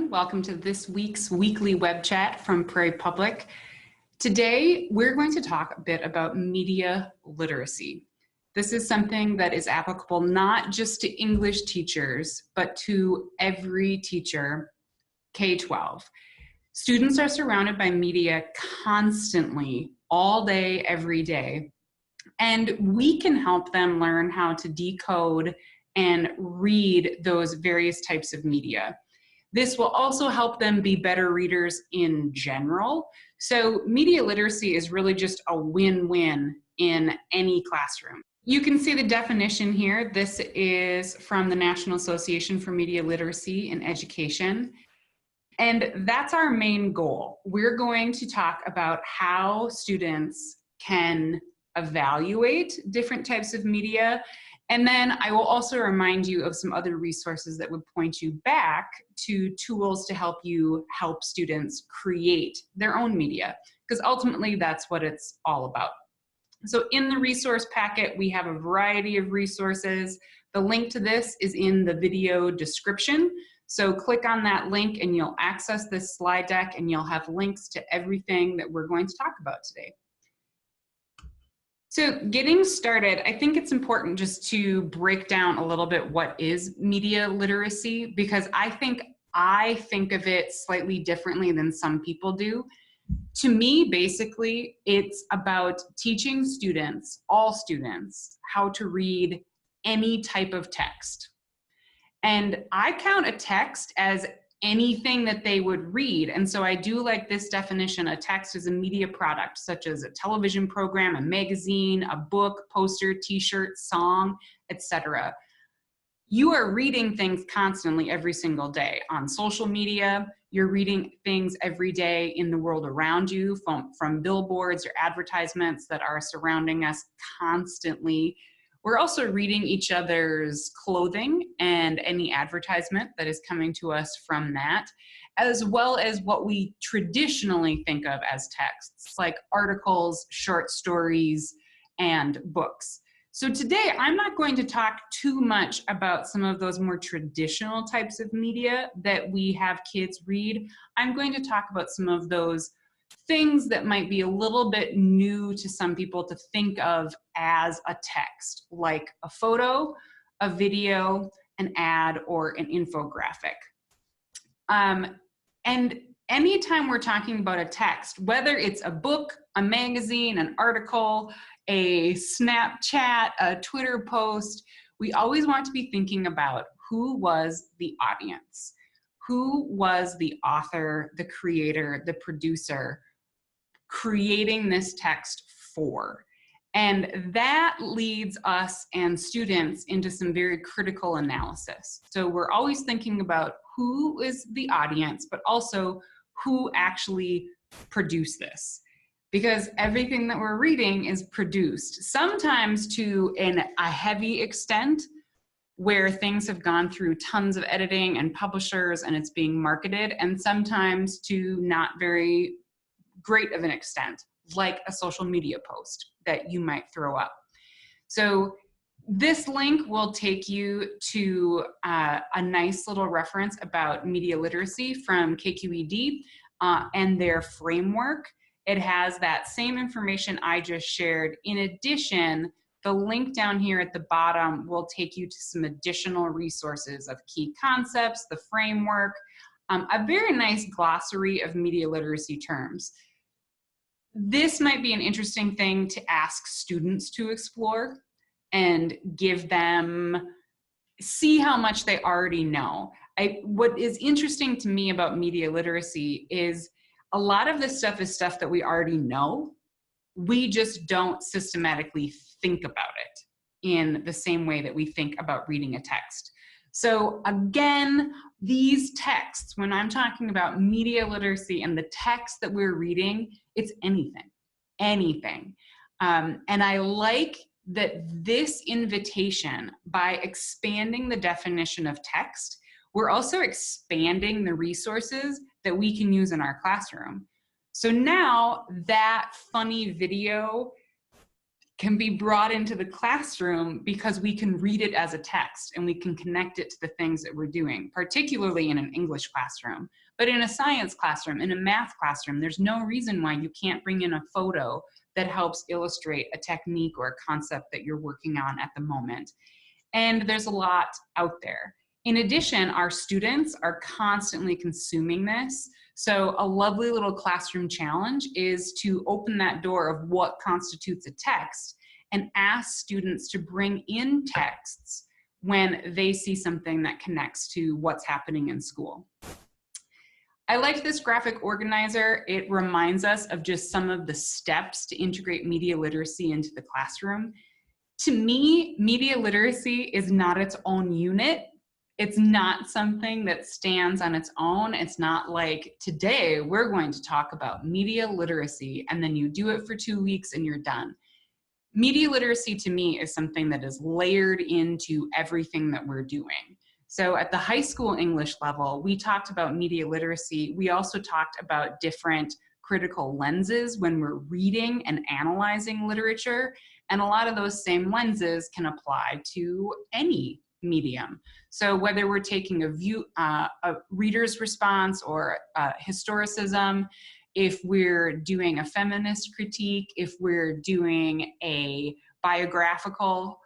everyone. Welcome to this week's weekly web chat from Prairie Public. Today, we're going to talk a bit about media literacy. This is something that is applicable not just to English teachers, but to every teacher, K-12. Students are surrounded by media constantly, all day, every day, and we can help them learn how to decode and read those various types of media. This will also help them be better readers in general. So media literacy is really just a win-win in any classroom. You can see the definition here. This is from the National Association for Media Literacy in Education. And that's our main goal. We're going to talk about how students can evaluate different types of media. And then I will also remind you of some other resources that would point you back to tools to help you help students create their own media, because ultimately that's what it's all about. So in the resource packet, we have a variety of resources. The link to this is in the video description. So click on that link and you'll access this slide deck and you'll have links to everything that we're going to talk about today. So getting started, I think it's important just to break down a little bit what is media literacy, because I think of it slightly differently than some people do. To me, basically, it's about teaching students, all students, how to read any type of text. And I count a text as anything that they would read. And so I do like this definition. A text is a media product, such as a television program, a magazine, a book, poster, t-shirt, song, etc. You are reading things constantly every single day on social media. You're reading things every day in the world around you, from billboards or advertisements that are surrounding us constantly. We're also reading each other's clothing and any advertisement that is coming to us from that, as well as what we traditionally think of as texts, like articles, short stories, and books. So today, I'm not going to talk too much about some of those more traditional types of media that we have kids read. I'm going to talk about some of those things that might be a little bit new to some people to think of as a text, like a photo, a video, an ad, or an infographic. And anytime we're talking about a text, whether it's a book, a magazine, an article, a Snapchat, a Twitter post, we always want to be thinking about who was the audience. Who was the author, the creator, the producer creating this text for? And that leads us and students into some very critical analysis. So we're always thinking about who is the audience, but also who actually produced this. Because everything that we're reading is produced, sometimes to a heavy extent, where things have gone through tons of editing and publishers and it's being marketed, and sometimes to not very great of an extent, like a social media post that you might throw up. So this link will take you to a nice little reference about media literacy from KQED and their framework. It has that same information I just shared. In addition, the link down here at the bottom will take you to some additional resources of key concepts, the framework, a very nice glossary of media literacy terms. This might be an interesting thing to ask students to explore and give them, see how much they already know. What is interesting to me about media literacy is a lot of this stuff is stuff that we already know. We just don't systematically think about it in the same way that we think about reading a text. So again, these texts, when I'm talking about media literacy and the text that we're reading, it's anything. And I like that this invitation, by expanding the definition of text, we're also expanding the resources that we can use in our classroom. So now that funny video can be brought into the classroom because we can read it as a text and we can connect it to the things that we're doing, particularly in an English classroom. But in a science classroom, in a math classroom, there's no reason why you can't bring in a photo that helps illustrate a technique or a concept that you're working on at the moment. And there's a lot out there. In addition, our students are constantly consuming this. So a lovely little classroom challenge is to open that door of what constitutes a text and ask students to bring in texts when they see something that connects to what's happening in school. I like this graphic organizer. It reminds us of just some of the steps to integrate media literacy into the classroom. To me, media literacy is not its own unit. It's not something that stands on its own. It's not like, today we're going to talk about media literacy, and then you do it for 2 weeks and you're done. Media literacy to me is something that is layered into everything that we're doing. So at the high school English level, we talked about media literacy. We also talked about different critical lenses when we're reading and analyzing literature. And a lot of those same lenses can apply to any medium. So whether we're taking a reader's response or historicism, if we're doing a feminist critique, if we're doing a biographical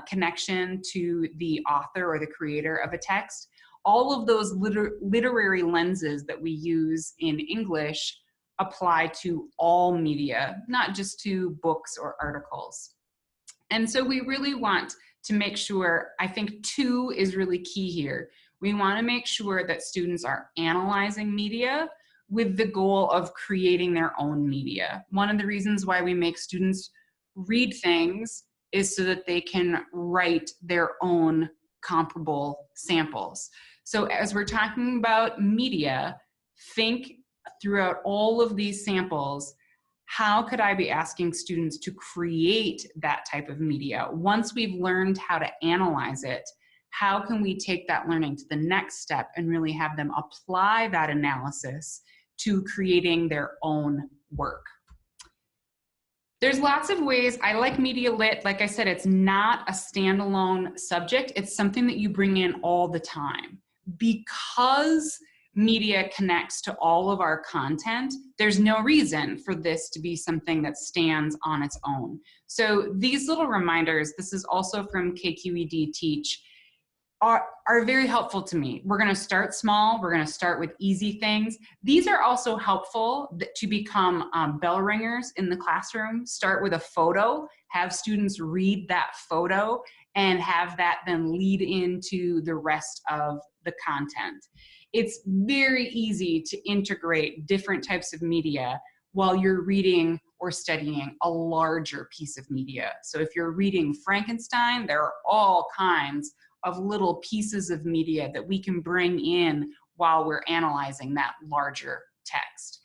connection to the author or the creator of a text, all of those literary lenses that we use in English apply to all media, not just to books or articles. And so we really want to make sure, I think 2 is really key here. We want to make sure that students are analyzing media with the goal of creating their own media. One of the reasons why we make students read things is so that they can write their own comparable samples. So as we're talking about media, think throughout all of these samples, how could I be asking students to create that type of media? Once we've learned how to analyze it, how can we take that learning to the next step and really have them apply that analysis to creating their own work? There's lots of ways. I like Media Lit. Like I said, it's not a standalone subject. It's something that you bring in all the time. Because media connects to all of our content, there's no reason for this to be something that stands on its own. So these little reminders, this is also from KQED Teach, are very helpful to me. We're gonna start small, we're gonna start with easy things. These are also helpful to become bell ringers in the classroom. Start with a photo, have students read that photo, and have that then lead into the rest of the content. It's very easy to integrate different types of media while you're reading or studying a larger piece of media. So if you're reading Frankenstein, there are all kinds of little pieces of media that we can bring in while we're analyzing that larger text.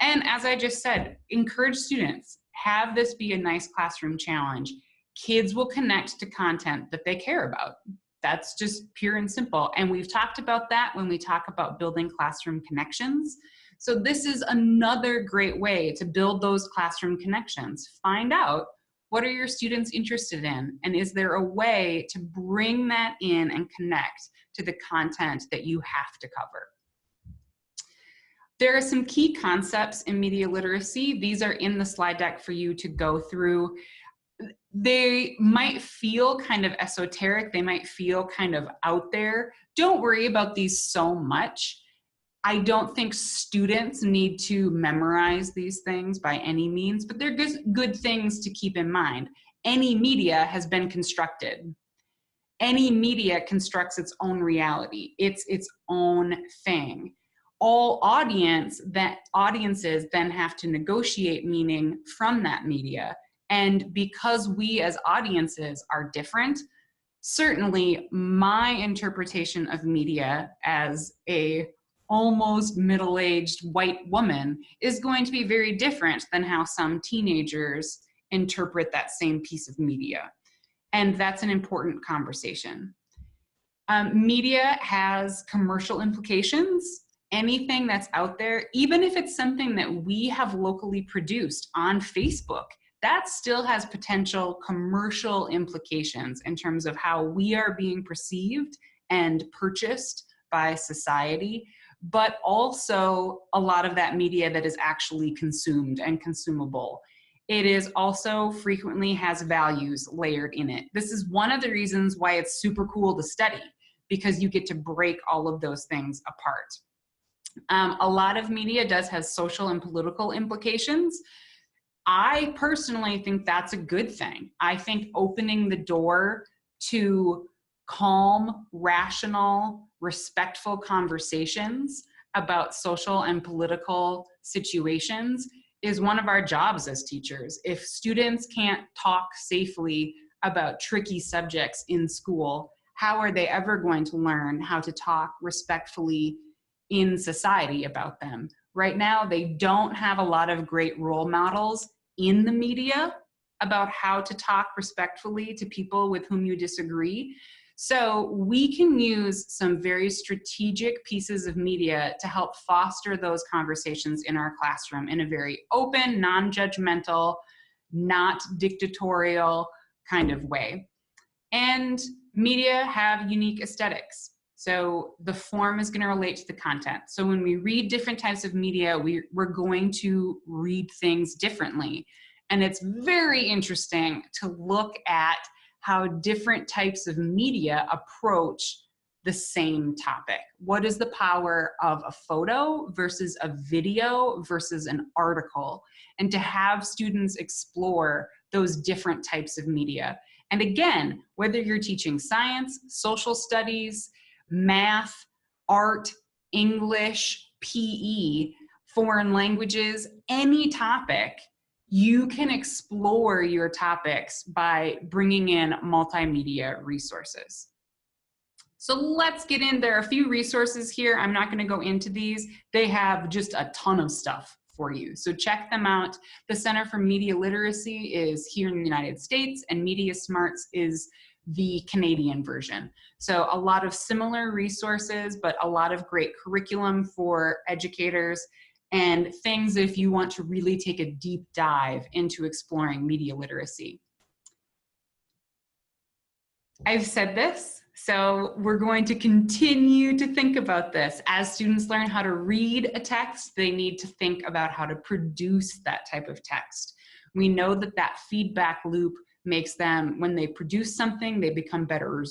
And as I just said, encourage students, have this be a nice classroom challenge. Kids will connect to content that they care about. That's just pure and simple. And we've talked about that when we talk about building classroom connections. So this is another great way to build those classroom connections. Find out, what are your students interested in? And is there a way to bring that in and connect to the content that you have to cover? There are some key concepts in media literacy. These are in the slide deck for you to go through. They might feel kind of esoteric. They might feel kind of out there. Don't worry about these so much. I don't think students need to memorize these things by any means, but they're good things to keep in mind. Any media has been constructed. Any media constructs its own reality. It's its own thing. All audiences then have to negotiate meaning from that media. And because we as audiences are different, certainly my interpretation of media as a almost middle-aged white woman is going to be very different than how some teenagers interpret that same piece of media. And that's an important conversation. Media has commercial implications. Anything that's out there, even if it's something that we have locally produced on Facebook, that still has potential commercial implications in terms of how we are being perceived and purchased by society, but also a lot of that media that is actually consumed and consumable. It is also frequently has values layered in it. This is one of the reasons why it's super cool to study, because you get to break all of those things apart. A lot of media does have social and political implications. I personally think that's a good thing. I think opening the door to calm, rational, respectful conversations about social and political situations is one of our jobs as teachers. If students can't talk safely about tricky subjects in school, how are they ever going to learn how to talk respectfully in society about them? Right now, they don't have a lot of great role models in the media about how to talk respectfully to people with whom you disagree. So we can use some very strategic pieces of media to help foster those conversations in our classroom in a very open, non-judgmental, not dictatorial kind of way. And media have unique aesthetics. So the form is going to relate to the content. So when we read different types of media, we're going to read things differently. And it's very interesting to look at how different types of media approach the same topic. What is the power of a photo versus a video versus an article? And to have students explore those different types of media. And again, whether you're teaching science, social studies, math, art, English, PE, foreign languages, any topic, you can explore your topics by bringing in multimedia resources. So let's get in. There are a few resources here. I'm not going to go into these. They have just a ton of stuff for you. So check them out. The Center for Media Literacy is here in the United States, and Media Smarts is the Canadian version. So a lot of similar resources, but a lot of great curriculum for educators and things if you want to really take a deep dive into exploring media literacy. I've said this, so we're going to continue to think about this. As students learn how to read a text, they need to think about how to produce that type of text. We know that that feedback loop makes them, when they produce something, they become better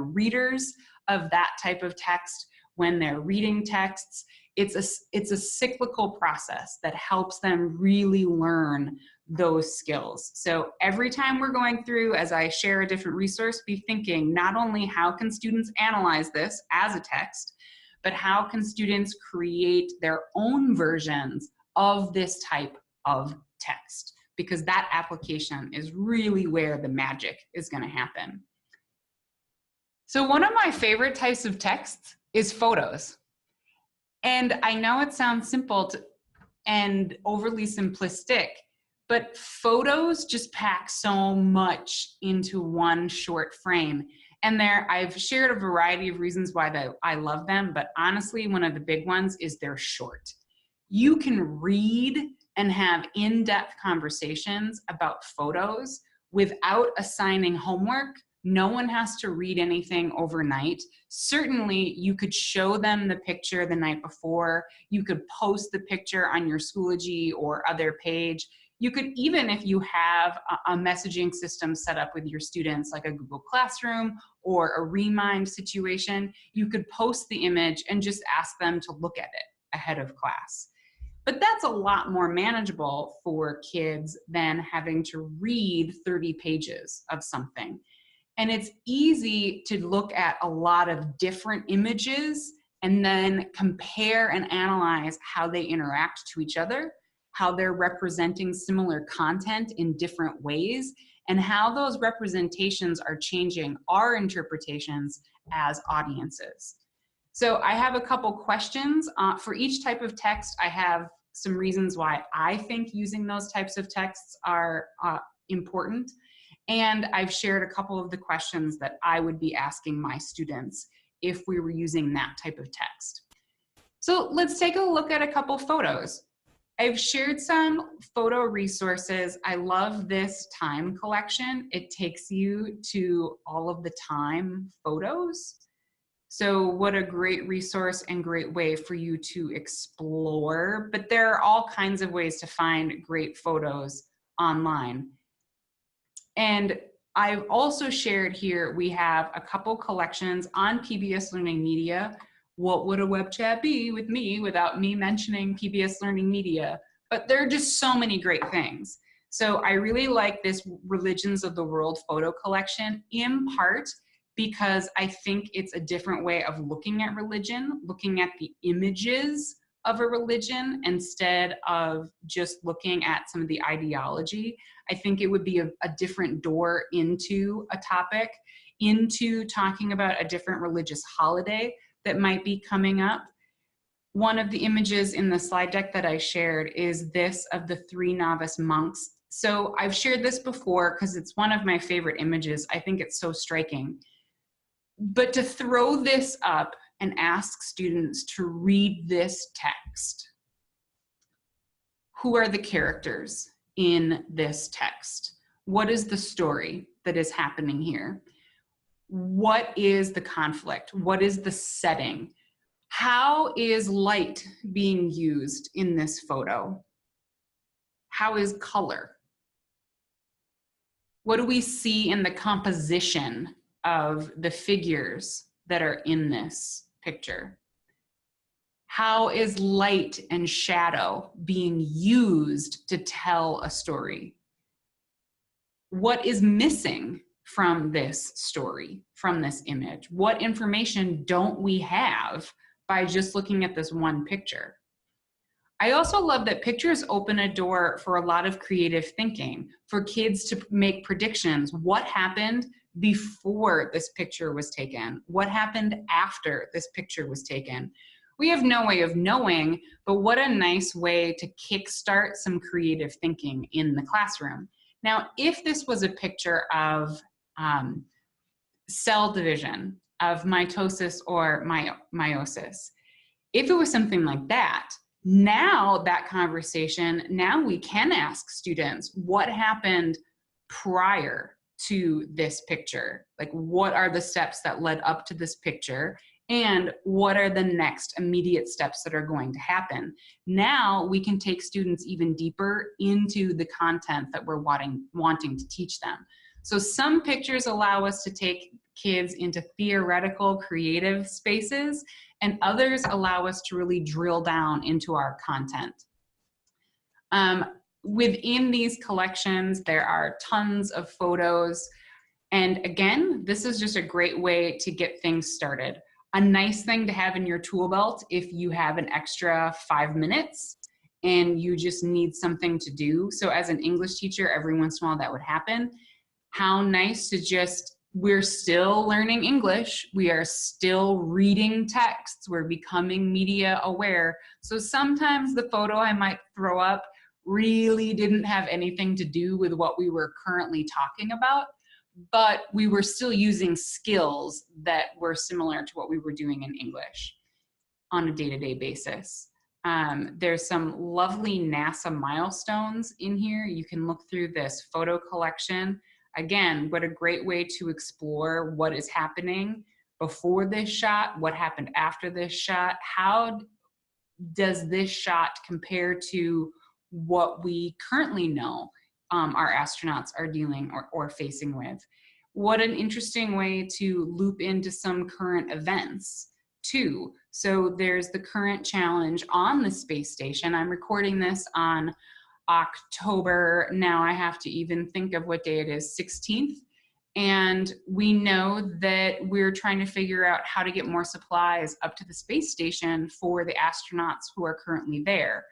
readers of that type of text. When they're reading texts, it's a cyclical process that helps them really learn those skills. So every time we're going through, as I share a different resource, be thinking not only how can students analyze this as a text, but how can students create their own versions of this type of text? Because that application is really where the magic is going to happen. So one of my favorite types of texts is photos. And I know it sounds simple and overly simplistic, but photos just pack so much into one short frame. And I've shared a variety of reasons why I love them, but honestly, one of the big ones is they're short. You can read and have in-depth conversations about photos without assigning homework. No one has to read anything overnight. Certainly, you could show them the picture the night before. You could post the picture on your Schoology or other page. You could, even if you have a messaging system set up with your students, like a Google Classroom or a Remind situation, you could post the image and just ask them to look at it ahead of class. But that's a lot more manageable for kids than having to read 30 pages of something. And it's easy to look at a lot of different images and then compare and analyze how they interact to each other, how they're representing similar content in different ways, and how those representations are changing our interpretations as audiences. So I have a couple questions. For each type of text, I have some reasons why I think using those types of texts are important. And I've shared a couple of the questions that I would be asking my students if we were using that type of text. So let's take a look at a couple photos. I've shared some photo resources. I love this time collection. It takes you to all of the time photos. So what a great resource and great way for you to explore. But there are all kinds of ways to find great photos online. And I've also shared here, we have a couple collections on PBS Learning Media. What would a web chat be with me without me mentioning PBS Learning Media? But there are just so many great things. So I really like this Religions of the World photo collection, in part because I think it's a different way of looking at religion, looking at the images of a religion instead of just looking at some of the ideology. I think it would be a different door into a topic, into talking about a different religious holiday that might be coming up. One of the images in the slide deck that I shared is this of the 3 novice monks. So I've shared this before because it's one of my favorite images. I think it's so striking. But to throw this up and ask students to read this text. Who are the characters in this text? What is the story that is happening here? What is the conflict? What is the setting? How is light being used in this photo? How is color? What do we see in the composition of the figures that are in this picture? How is light and shadow being used to tell a story? What is missing from this story, from this image? What information don't we have by just looking at this one picture? I also love that pictures open a door for a lot of creative thinking, for kids to make predictions. What happened before this picture was taken? What happened after this picture was taken? We have no way of knowing, but what a nice way to kickstart some creative thinking in the classroom. Now, if this was a picture of cell division, of mitosis or meiosis, if it was something like that, now that conversation, now we can ask students what happened prior to this picture. Like, what are the steps that led up to this picture? And what are the next immediate steps that are going to happen? Now we can take students even deeper into the content that we're wanting to teach them. So some pictures allow us to take kids into theoretical, creative spaces, and others allow us to really drill down into our content. Within these collections, there are tons of photos. And again, this is just a great way to get things started. A nice thing to have in your tool belt if you have an extra 5 minutes and you just need something to do. So as an English teacher, every once in a while that would happen. How nice to just, we're still learning English. We are still reading texts. We're becoming media aware. So sometimes the photo I might throw up really didn't have anything to do with what we were currently talking about, but we were still using skills that were similar to what we were doing in English on a day-to-day basis. There's some lovely NASA milestones in here. You can look through this photo collection. Again, what a great way to explore what is happening before this shot, what happened after this shot, how does this shot compare to what we currently know our astronauts are dealing or facing with. What an interesting way to loop into some current events too. So there's the current challenge on the space station. I'm recording this on October, now I have to even think of what day it is, 16th. And we know that we're trying to figure out how to get more supplies up to the space station for the astronauts who are currently there.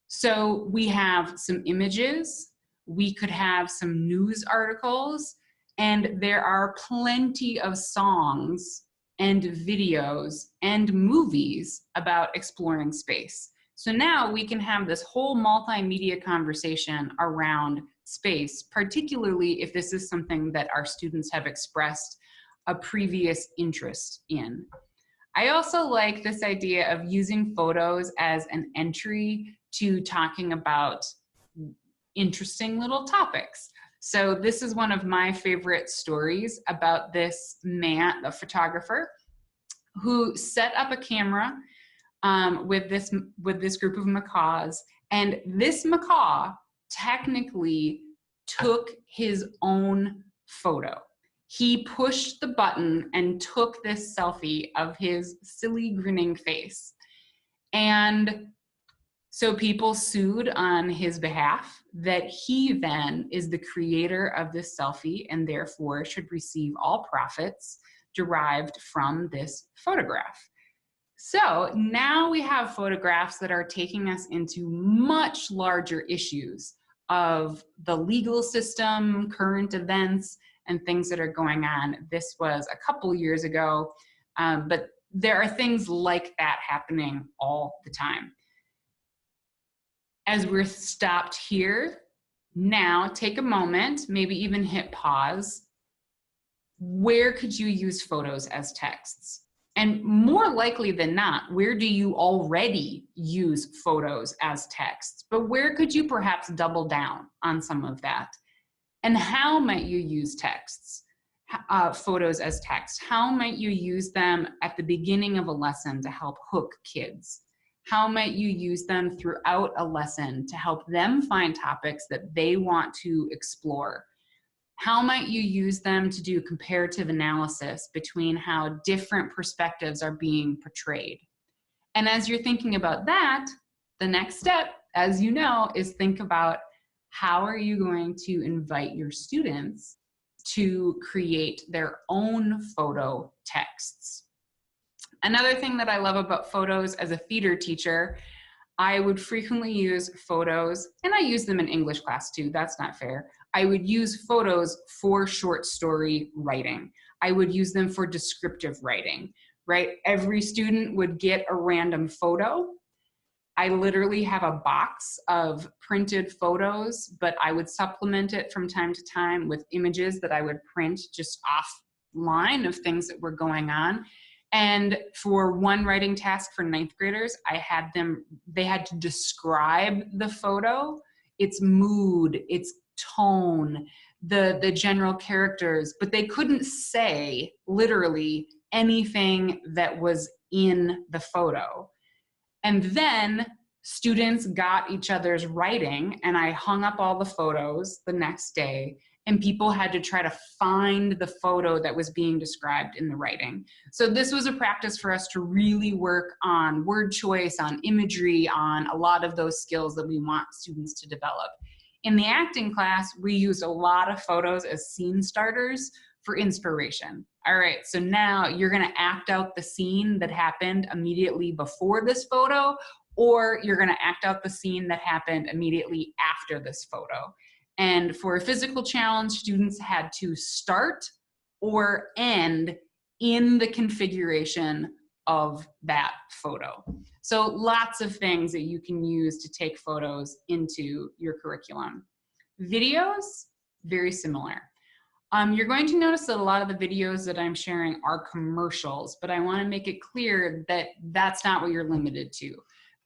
So we have some images, we could have some news articles, and there are plenty of songs and videos and movies about exploring space. So now we can have this whole multimedia conversation around space, particularly if this is something that our students have expressed a previous interest in. I also like this idea of using photos as an entry to talking about interesting little topics. So this is one of my favorite stories about this man, a photographer, who set up a camera with this group of macaws, and this macaw technically took his own photo. He pushed the button and took this selfie of his silly grinning face. And so people sued on his behalf that he then is the creator of this selfie and therefore should receive all profits derived from this photograph. So now we have photographs that are taking us into much larger issues of the legal system, current events, and things that are going on. This was a couple years ago, but there are things like that happening all the time. As we're stopped here, now take a moment, maybe even hit pause. Where could you use photos as texts? And more likely than not, where do you already use photos as texts? But where could you perhaps double down on some of that? And how might you use texts, photos as text? How might you use them at the beginning of a lesson to help hook kids? How might you use them throughout a lesson to help them find topics that they want to explore? How might you use them to do comparative analysis between how different perspectives are being portrayed? And as you're thinking about that, the next step, as you know, is think about how are you going to invite your students to create their own photo texts. Another thing that I love about photos as a theater teacher, I would frequently use photos, and I use them in English class too, that's not fair. I would use photos for short story writing. I would use them for descriptive writing, right? Every student would get a random photo. I literally have a box of printed photos, but I would supplement it from time to time with images that I would print just offline of things that were going on. And for one writing task for ninth graders, they had to describe the photo, its mood, its tone, the general characters, but they couldn't say literally anything that was in the photo. And then students got each other's writing, and I hung up all the photos the next day, and people had to try to find the photo that was being described in the writing. So this was a practice for us to really work on word choice, on imagery, on a lot of those skills that we want students to develop. In the acting class, we used a lot of photos as scene starters for inspiration. All right, so now you're gonna act out the scene that happened immediately before this photo, or you're gonna act out the scene that happened immediately after this photo. And for a physical challenge, students had to start or end in the configuration of that photo. So lots of things that you can use to take photos into your curriculum. Videos, very similar. You're going to notice that a lot of the videos that I'm sharing are commercials, but I want to make it clear that that's not what you're limited to.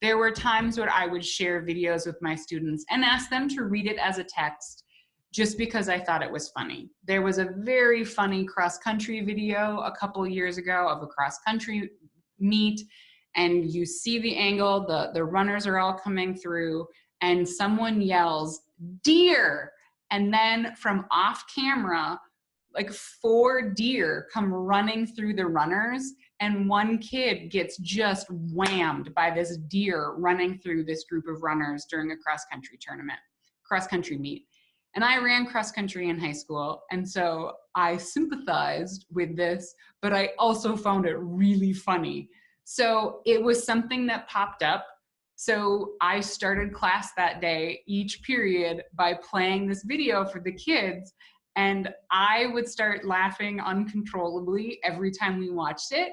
There were times where I would share videos with my students and ask them to read it as a text just because I thought it was funny. There was a very funny cross-country video a couple years ago of a cross-country meet, and you see the angle, the runners are all coming through, and someone yells, "Deer!" And then from off camera, like 4 deer come running through the runners, and one kid gets just whammed by this deer running through this group of runners during a cross-country tournament, cross-country meet. And I ran cross-country in high school, and so I sympathized with this, but I also found it really funny. So it was something that popped up. So I started class that day, each period, by playing this video for the kids, and I would start laughing uncontrollably every time we watched it.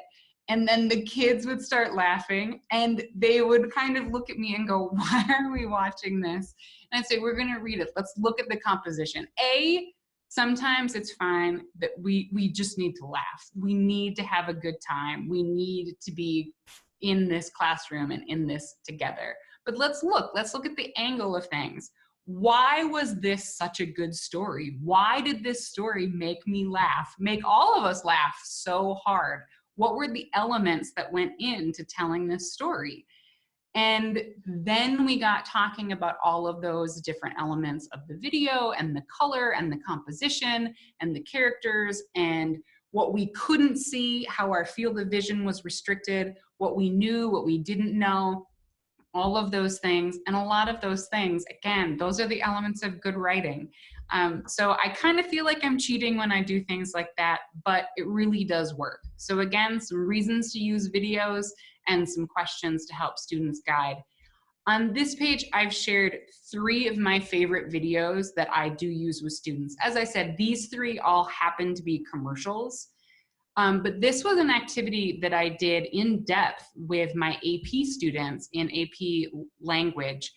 And then the kids would start laughing, and they would kind of look at me and go, "Why are we watching this?" And I'd say, "We're gonna read it. Let's look at the composition." Sometimes it's fine that we just need to laugh. We need to have a good time. We need to be in this classroom and in this together. But let's look at the angle of things. Why was this such a good story? Why did this story make me laugh, make all of us laugh so hard? What were the elements that went into telling this story? And then we got talking about all of those different elements of the video and the color and the composition and the characters and what we couldn't see, how our field of vision was restricted, what we knew, what we didn't know, all of those things. And a lot of those things, again, those are the elements of good writing. So I kind of feel like I'm cheating when I do things like that, but it really does work. So again, some reasons to use videos and some questions to help students guide. On this page, I've shared 3 of my favorite videos that I do use with students. As I said, these 3 all happen to be commercials. But this was an activity that I did in depth with my AP students in AP language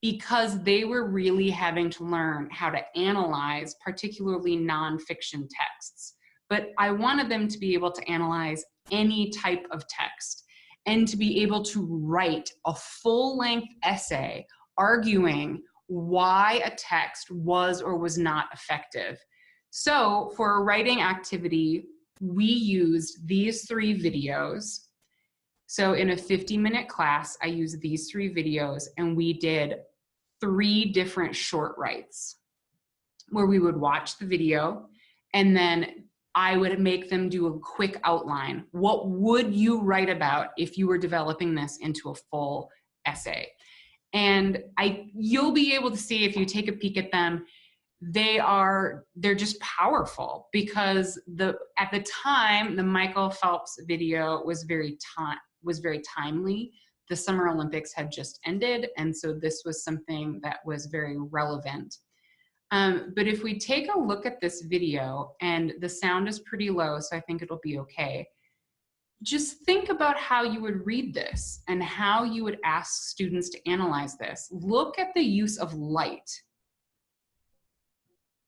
because they were really having to learn how to analyze particularly nonfiction texts. But I wanted them to be able to analyze any type of text and to be able to write a full-length essay arguing why a text was or was not effective. So for a writing activity, we used these 3 videos. So in a 50-minute class, I used these 3 videos and we did 3 different short writes where we would watch the video and then I would make them do a quick outline. What would you write about if you were developing this into a full essay? And you'll be able to see if you take a peek at them, they're just powerful because at the time the Michael Phelps video was very timely. The Summer Olympics had just ended, and so this was something that was very relevant. But if we take a look at this video, and the sound is pretty low, so I think it'll be okay. Just think about how you would read this and how you would ask students to analyze this. Look at the use of light.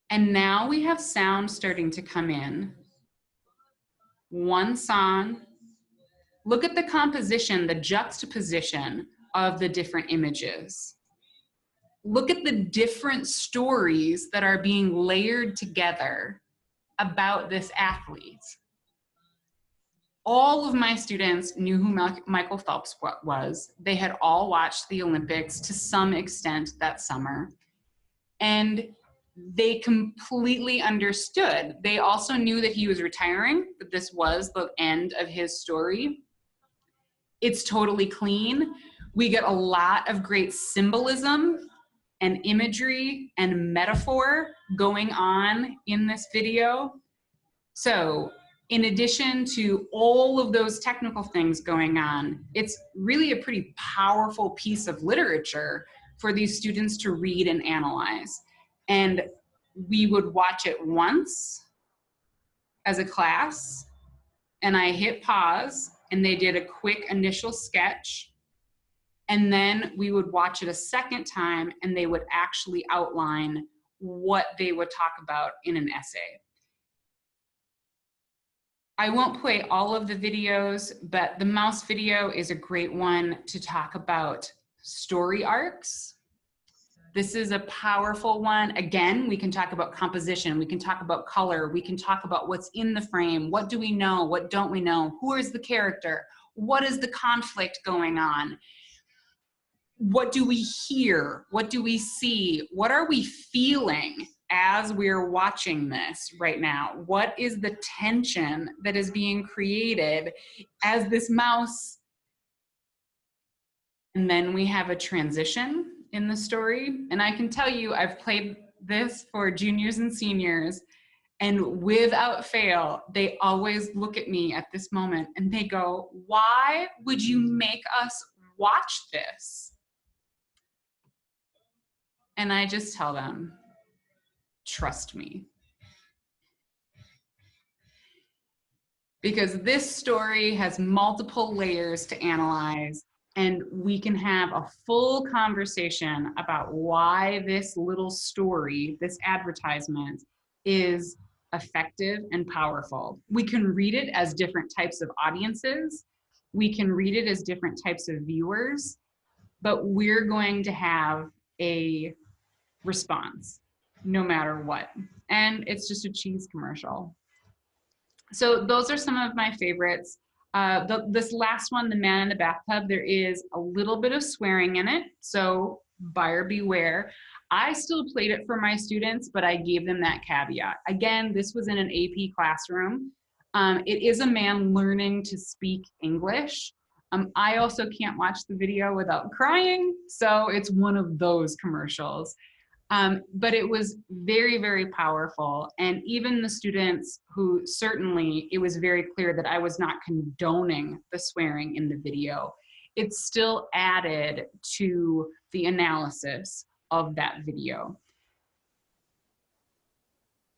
And now we have sound starting to come in. One song. Look at the composition, the juxtaposition of the different images. Look at the different stories that are being layered together about this athlete. All of my students knew who Michael Phelps was. They had all watched the Olympics to some extent that summer. And they completely understood. They also knew that he was retiring, that this was the end of his story. It's totally clean. We get a lot of great symbolism and imagery and metaphor going on in this video. So in addition to all of those technical things going on, it's really a pretty powerful piece of literature for these students to read and analyze. And we would watch it once as a class, and I hit pause, and they did a quick initial sketch. And then we would watch it a second time, and they would actually outline what they would talk about in an essay. I won't play all of the videos, but the mouse video is a great one to talk about story arcs. This is a powerful one. Again, we can talk about composition, we can talk about color, we can talk about what's in the frame, what do we know, what don't we know, who is the character, what is the conflict going on, what do we hear, what do we see, what are we feeling as we're watching this right now? What is the tension that is being created as this mouse? And then we have a transition in the story. And I can tell you, I've played this for juniors and seniors, and without fail, they always look at me at this moment and they go, why would you make us watch this? And I just tell them, trust me. Because this story has multiple layers to analyze, and we can have a full conversation about why this little story, this advertisement, is effective and powerful. We can read it as different types of audiences. We can read it as different types of viewers. but we're going to have a response no matter what. And it's just a cheese commercial. So those are some of my favorites. This last one, The Man in the Bathtub, there is a little bit of swearing in it, so buyer beware. I still played it for my students, but I gave them that caveat. Again, this was in an AP classroom. It is a man learning to speak English. I also can't watch the video without crying, so it's one of those commercials. But it was very, very powerful. And even the students who certainly, it was very clear that I was not condoning the swearing in the video. It still added to the analysis of that video.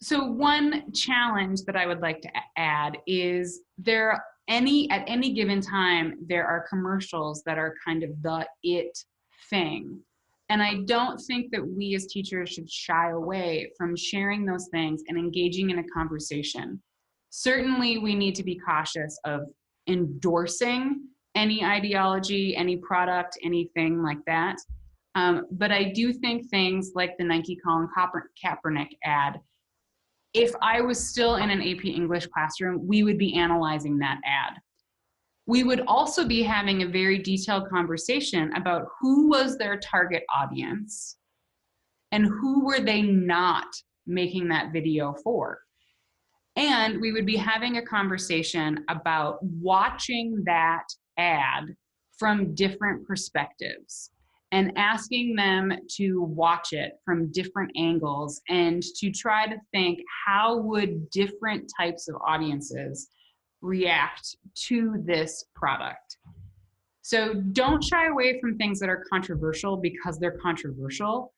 So one challenge that I would like to add is at any given time, there are commercials that are kind of the it thing. And I don't think that we as teachers should shy away from sharing those things and engaging in a conversation. Certainly, we need to be cautious of endorsing any ideology, any product, anything like that. But I do think things like the Nike Colin Kaepernick ad, if I was still in an AP English classroom, we would be analyzing that ad. We would also be having a very detailed conversation about who was their target audience and who were they not making that video for. And we would be having a conversation about watching that ad from different perspectives and asking them to watch it from different angles and to try to think, how would different types of audiences react to this product? So don't shy away from things that are controversial because they're controversial.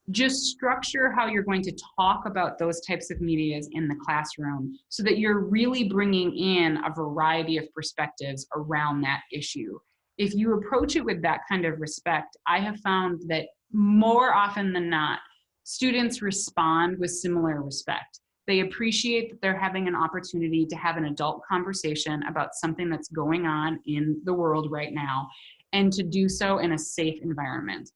Just structure how you're going to talk about those types of medias in the classroom so that you're really bringing in a variety of perspectives around that issue. If you approach it with that kind of respect, I have found that more often than not, students respond with similar respect. They appreciate that they're having an opportunity to have an adult conversation about something that's going on in the world right now, and to do so in a safe environment.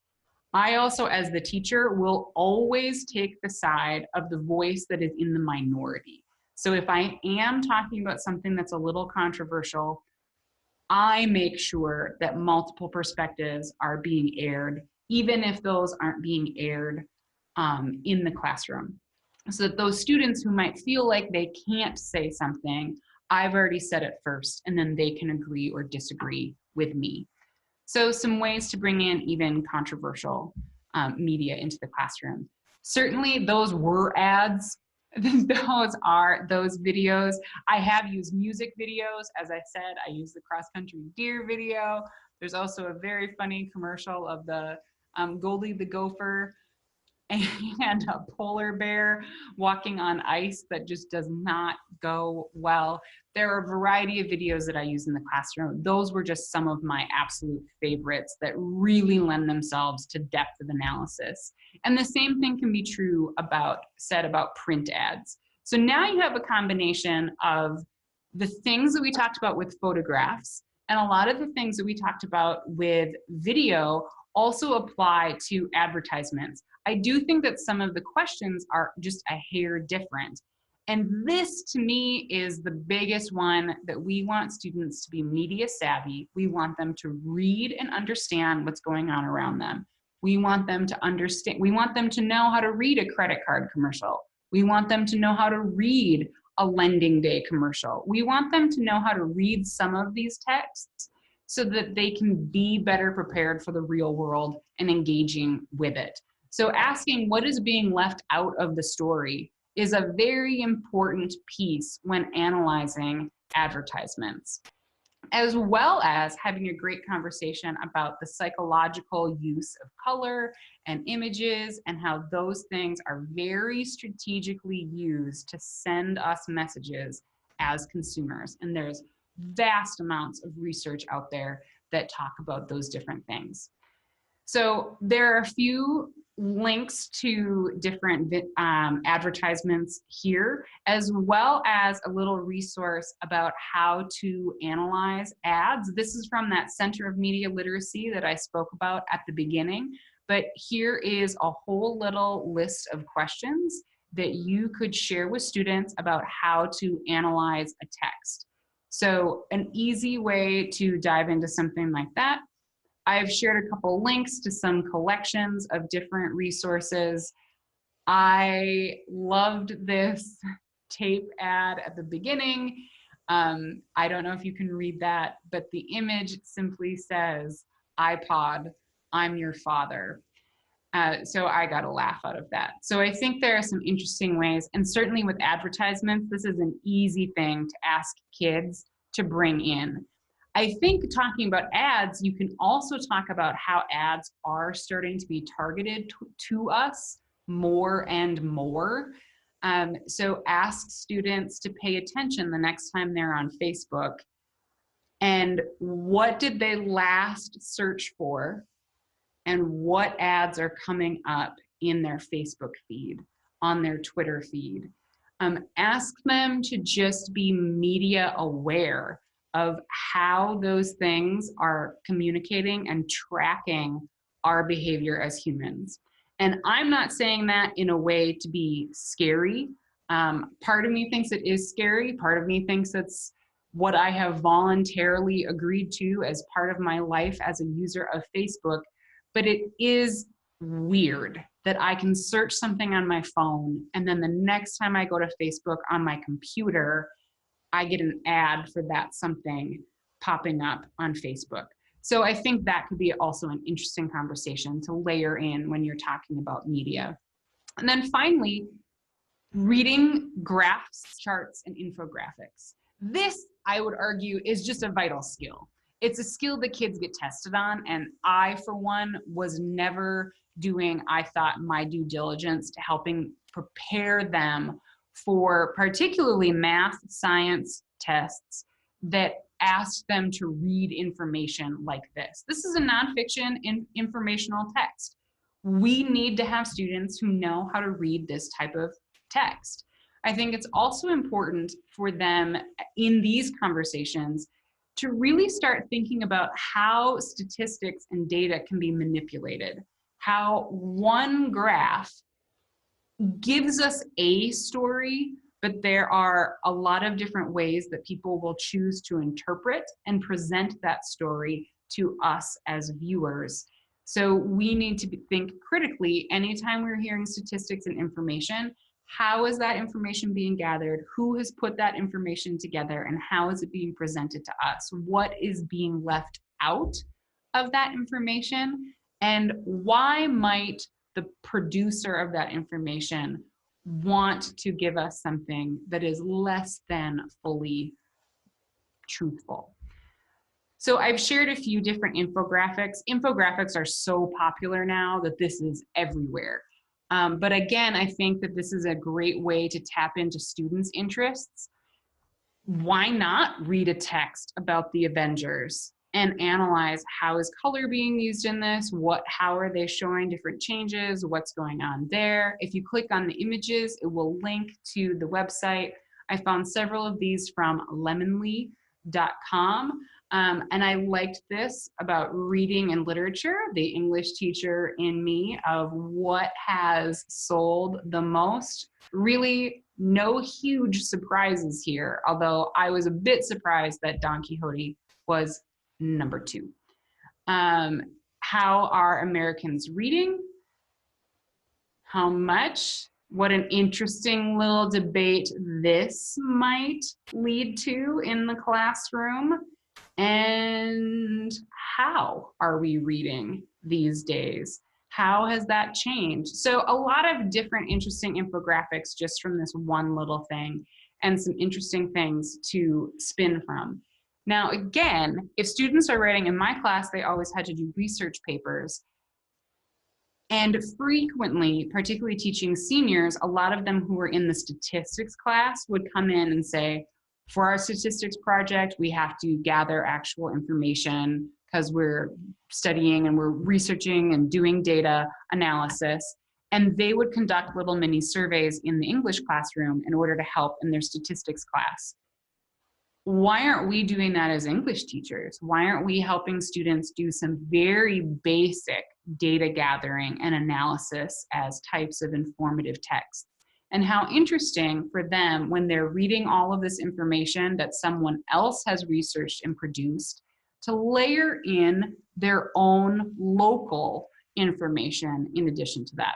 I also, as the teacher, will always take the side of the voice that is in the minority. So if I am talking about something that's a little controversial, I make sure that multiple perspectives are being aired, even if those aren't being aired in the classroom. So that those students who might feel like they can't say something, I've already said it first, and then they can agree or disagree with me. So some ways to bring in even controversial media into the classroom. Certainly those were ads. Those videos. I have used music videos. As I said, I use the cross-country deer video. There's also a very funny commercial of the Goldie the gopher and a polar bear walking on ice that just does not go well. There are a variety of videos that I use in the classroom. Those were just some of my absolute favorites that really lend themselves to depth of analysis. And the same thing can be said about print ads. So now you have a combination of the things that we talked about with photographs, and a lot of the things that we talked about with video also apply to advertisements. I do think that some of the questions are just a hair different. And this, to me, is the biggest one, that we want students to be media savvy. We want them to read and understand what's going on around them. We want them to understand, we want them to know how to read a credit card commercial. We want them to know how to read a lending day commercial. We want them to know how to read some of these texts so that they can be better prepared for the real world and engaging with it. So asking what is being left out of the story is a very important piece when analyzing advertisements, as well as having a great conversation about the psychological use of color and images and how those things are very strategically used to send us messages as consumers. And there's vast amounts of research out there that talk about those different things. So there are a few links to different advertisements here, as well as a little resource about how to analyze ads. This is from that Center of Media Literacy that I spoke about at the beginning. But here is a whole little list of questions that you could share with students about how to analyze a text. So an easy way to dive into something like that, I've shared a couple links to some collections of different resources. I loved this tape ad at the beginning. I don't know if you can read that, but the image simply says, iPod, I'm your father. So I got a laugh out of that. So I think there are some interesting ways, and certainly with advertisements, this is an easy thing to ask kids to bring in. I think talking about ads, you can also talk about how ads are starting to be targeted to us more and more. So ask students to pay attention the next time they're on Facebook. And what did they last search for? And what ads are coming up in their Facebook feed, on their Twitter feed. Ask them to just be media aware of how those things are communicating and tracking our behavior as humans. And I'm not saying that in a way to be scary. Part of me thinks it is scary. Part of me thinks it's what I have voluntarily agreed to as part of my life as a user of Facebook. But it is weird that I can search something on my phone, and then the next time I go to Facebook on my computer, I get an ad for that something popping up on Facebook. So I think that could be also an interesting conversation to layer in when you're talking about media. And then finally, reading graphs, charts, and infographics. This, I would argue, is just a vital skill. It's a skill that kids get tested on, and I, for one, was never doing, I thought, my due diligence to helping prepare them for particularly math, science tests that asked them to read information like this. This is a nonfiction informational text. We need to have students who know how to read this type of text. I think it's also important for them in these conversations to really start thinking about how statistics and data can be manipulated, how one graph gives us a story, but there are a lot of different ways that people will choose to interpret and present that story to us as viewers. So we need to think critically anytime we're hearing statistics and information. How is that information being gathered? Who has put that information together, and how is it being presented to us? What is being left out of that information? And why might the producer of that information want to give us something that is less than fully truthful? So I've shared a few different infographics. Infographics are so popular now that this is everywhere. But again, I think that this is a great way to tap into students' interests. Why not read a text about the Avengers and analyze how is color being used in this? How are they showing different changes? What's going on there? If you click on the images, it will link to the website. I found several of these from lemonly.com. And I liked this about reading and literature, the English teacher in me, of what has sold the most. Really no huge surprises here, although I was a bit surprised that Don Quixote was number 2. How are Americans reading? How much? What an interesting little debate this might lead to in the classroom. And how are we reading these days? How has that changed? So a lot of different interesting infographics just from this one little thing, and some interesting things to spin from. Now, again, if students are writing in my class, they always had to do research papers. And frequently, particularly teaching seniors, a lot of them who were in the statistics class would come in and say, for our statistics project, we have to gather actual information because we're studying and we're researching and doing data analysis. And they would conduct little mini surveys in the English classroom in order to help in their statistics class. Why aren't we doing that as English teachers? Why aren't we helping students do some very basic data gathering and analysis as types of informative text? And how interesting for them when they're reading all of this information that someone else has researched and produced to layer in their own local information in addition to that.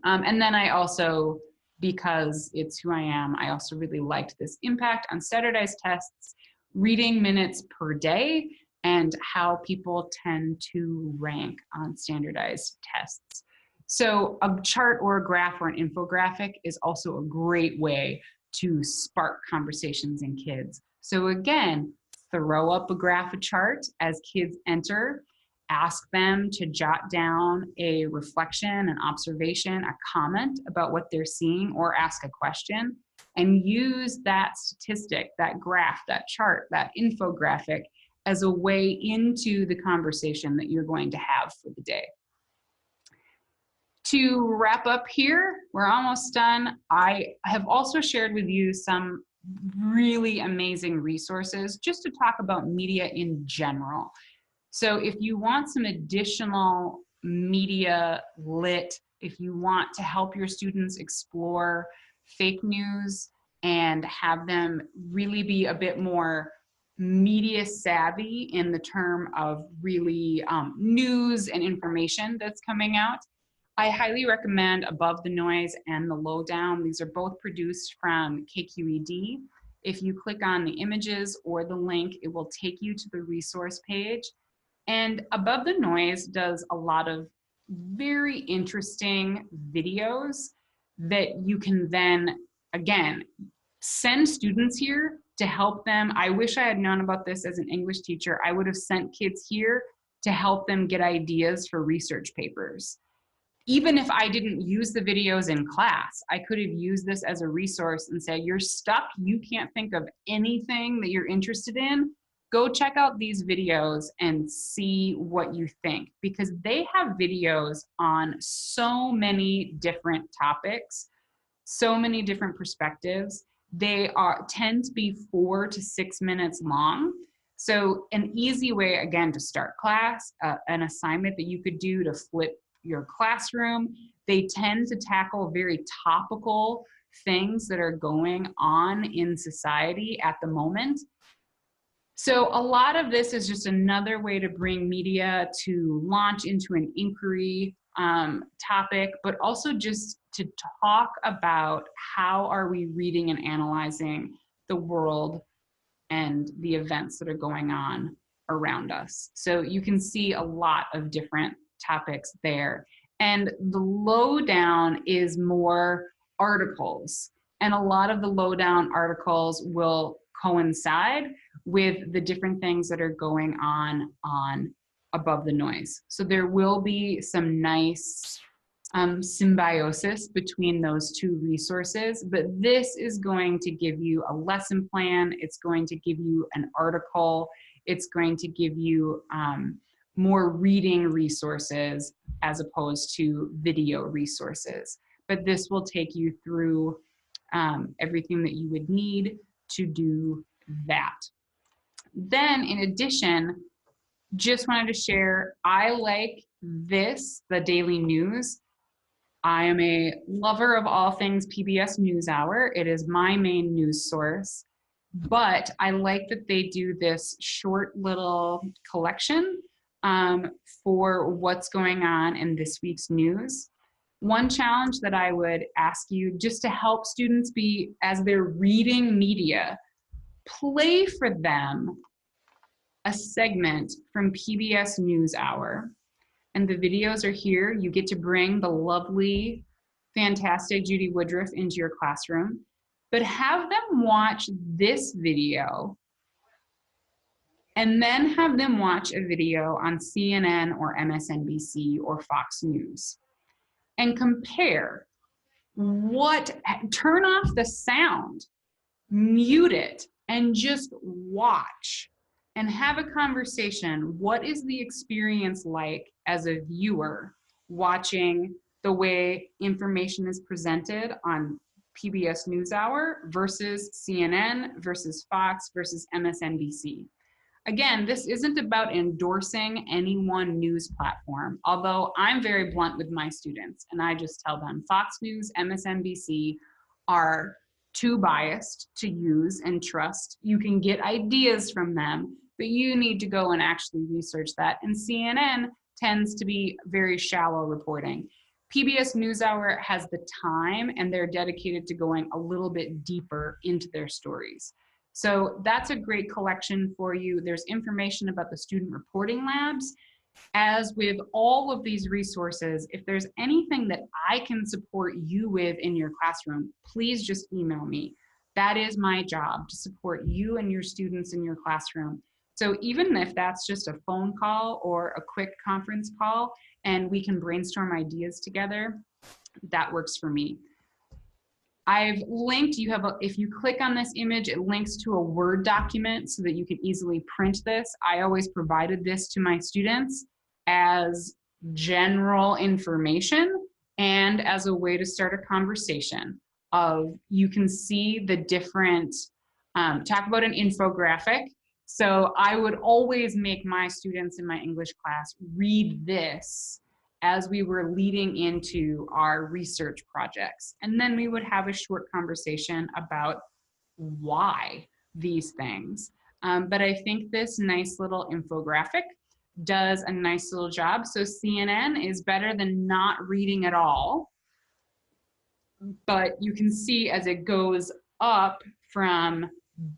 And then I also, because it's who I am, I also really liked this impact on standardized tests, reading minutes per day, and how people tend to rank on standardized tests. So a chart or a graph or an infographic is also a great way to spark conversations in kids. So again, throw up a graph, a chart as kids enter. Ask them to jot down a reflection, an observation, a comment about what they're seeing, or ask a question, and use that statistic, that graph, that chart, that infographic as a way into the conversation that you're going to have for the day. To wrap up here, we're almost done. I have also shared with you some really amazing resources just to talk about media in general. So if you want some additional media lit, if you want to help your students explore fake news and have them really be a bit more media savvy in the term of really news and information that's coming out, I highly recommend Above the Noise and The Lowdown. These are both produced from KQED. If you click on the images or the link, it will take you to the resource page. And Above the Noise does a lot of very interesting videos that you can then, again, send students here to help them. I wish I had known about this as an English teacher. I would have sent kids here to help them get ideas for research papers. Even if I didn't use the videos in class, I could have used this as a resource and say, you're stuck, you can't think of anything that you're interested in, go check out these videos and see what you think, because they have videos on so many different topics, so many different perspectives. They tend to be 4 to 6 minutes long. So an easy way, again, to start class, an assignment that you could do to flip your classroom. They tend to tackle very topical things that are going on in society at the moment. So a lot of this is just another way to bring media to launch into an inquiry topic, but also just to talk about how are we reading and analyzing the world and the events that are going on around us. So you can see a lot of different topics there. And the lowdown is more articles. And a lot of the lowdown articles will coincide with the different things that are going on Above the Noise. So there will be some nice symbiosis between those two resources, but this is going to give you a lesson plan. It's going to give you an article. It's going to give you more reading resources as opposed to video resources. But this will take you through everything that you would need to do that. Then in addition, just wanted to share, I like this, the daily news. I am a lover of all things PBS NewsHour. It is my main news source, but I like that they do this short little collection for what's going on in this week's news. One challenge that I would ask you, just to help students be, as they're reading media, play for them a segment from PBS NewsHour. And the videos are here. You get to bring the lovely, fantastic Judy Woodruff into your classroom, but have them watch this video and then have them watch a video on CNN or MSNBC or Fox News and compare turn off the sound, mute it, and just watch and have a conversation. What is the experience like as a viewer watching the way information is presented on PBS NewsHour versus CNN versus Fox versus MSNBC? Again, this isn't about endorsing any one news platform, although I'm very blunt with my students and I just tell them Fox News, MSNBC are too biased to use and trust. You can get ideas from them, but you need to go and actually research that. And CNN tends to be very shallow reporting. PBS NewsHour has the time and they're dedicated to going a little bit deeper into their stories. So that's a great collection for you. There's information about the student reporting labs. As with all of these resources, if there's anything that I can support you with in your classroom, please just email me. That is my job, to support you and your students in your classroom. So even if that's just a phone call or a quick conference call and we can brainstorm ideas together, that works for me. I've linked, if you click on this image, it links to a Word document so that you can easily print this. I always provided this to my students as general information and as a way to start a conversation of, you can see the different, talk about an infographic. So I would always make my students in my English class read this as we were leading into our research projects. And then we would have a short conversation about why these things. But I think this nice little infographic does a nice little job. So CNN is better than not reading at all. But you can see as it goes up from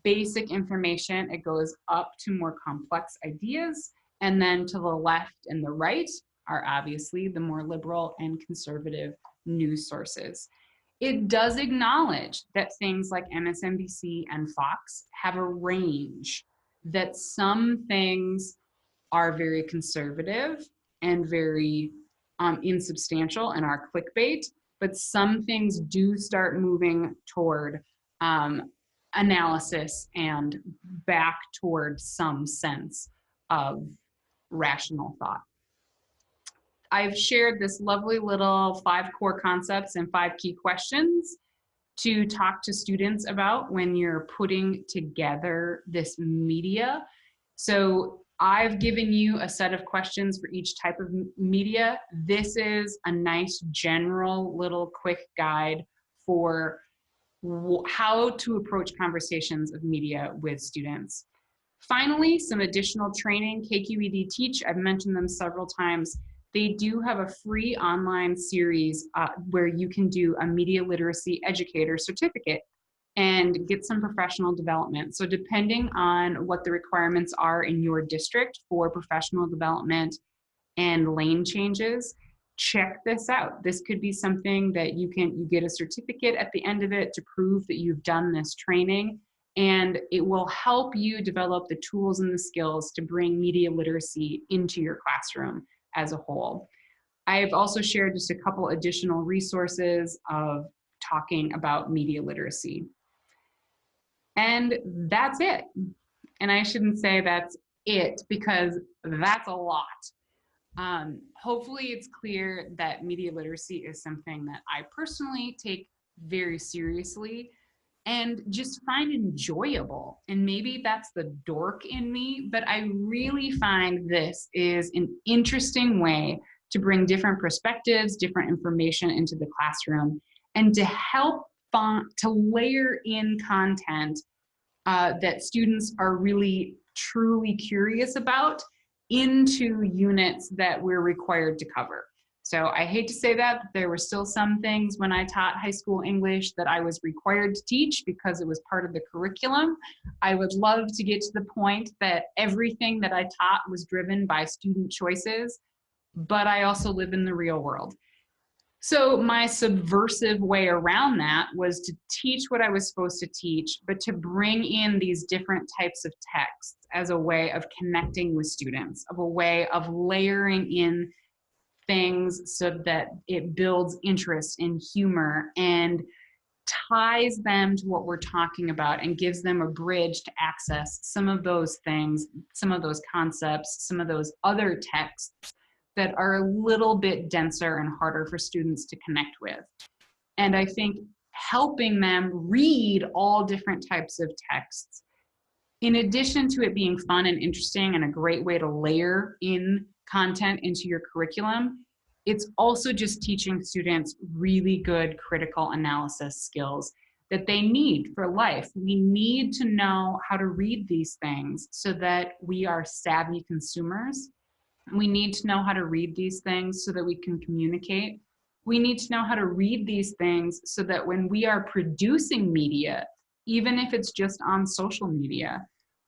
basic information, it goes up to more complex ideas. And then to the left and the right are obviously the more liberal and conservative news sources. It does acknowledge that things like MSNBC and Fox have a range, that some things are very conservative and very insubstantial and are clickbait, but some things do start moving toward analysis and back toward some sense of rational thought. I've shared this lovely little 5 core concepts and 5 key questions to talk to students about when you're putting together this media. So I've given you a set of questions for each type of media. This is a nice general little quick guide for how to approach conversations of media with students. Finally, some additional training, KQED Teach, I've mentioned them several times. They do have a free online series where you can do a media literacy educator certificate and get some professional development. So depending on what the requirements are in your district for professional development and lane changes, check this out. This could be something that you get a certificate at the end of it to prove that you've done this training, and it will help you develop the tools and the skills to bring media literacy into your classroom as a whole. I've also shared just a couple additional resources of talking about media literacy. And that's it. And I shouldn't say that's it because that's a lot. Hopefully it's clear that media literacy is something that I personally take very seriously and just find enjoyable. And maybe that's the dork in me, but I really find this is an interesting way to bring different perspectives, different information into the classroom, and to help to layer in content that students are really truly curious about into units that we're required to cover. So I hate to say that, but there were still some things when I taught high school English that I was required to teach because it was part of the curriculum. I would love to get to the point that everything that I taught was driven by student choices, but I also live in the real world. So my subversive way around that was to teach what I was supposed to teach, but to bring in these different types of texts as a way of connecting with students, of a way of layering in things so that it builds interest in humor and ties them to what we're talking about and gives them a bridge to access some of those things, some of those concepts, some of those other texts that are a little bit denser and harder for students to connect with. And I think helping them read all different types of texts, in addition to it being fun and interesting and a great way to layer in content into your curriculum, it's also just teaching students really good critical analysis skills that they need for life. We need to know how to read these things so that we are savvy consumers. We need to know how to read these things so that we can communicate. We need to know how to read these things so that when we are producing media, even if it's just on social media,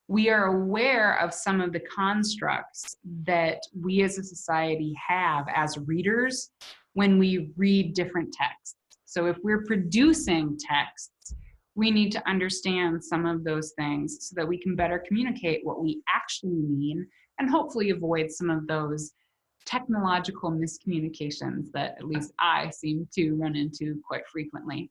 we are aware of some of the constructs that we as a society have as readers when we read different texts. So if we're producing texts, we need to understand some of those things so that we can better communicate what we actually mean and hopefully avoid some of those technological miscommunications that at least I seem to run into quite frequently.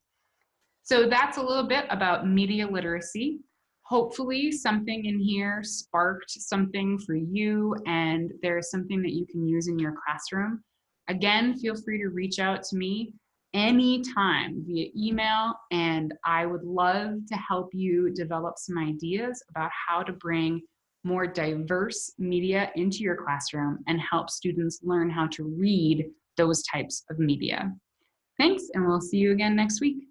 So that's a little bit about media literacy. Hopefully something in here sparked something for you and there's something that you can use in your classroom. Again, feel free to reach out to me anytime via email, and I would love to help you develop some ideas about how to bring more diverse media into your classroom and help students learn how to read those types of media. Thanks, and we'll see you again next week.